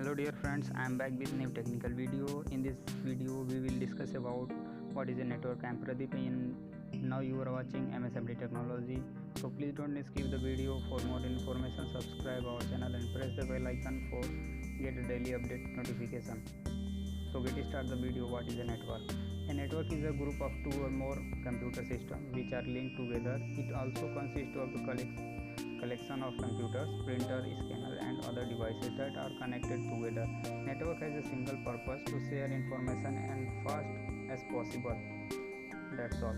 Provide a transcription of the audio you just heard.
Hello dear friends, I am back with new technical video. In this video we will discuss about what is a network. I am Pradip and now you are watching Msmd technology. So please don't skip the video. For more information subscribe our channel and press the bell icon for get a daily update notification. So get start the video. What is a network? A network is a group of two or more computer systems which are linked together. It also consists of the collection of computers, printer, scanner and other devices that are connected together. Network has a single purpose: to share information and fast as possible. That's all.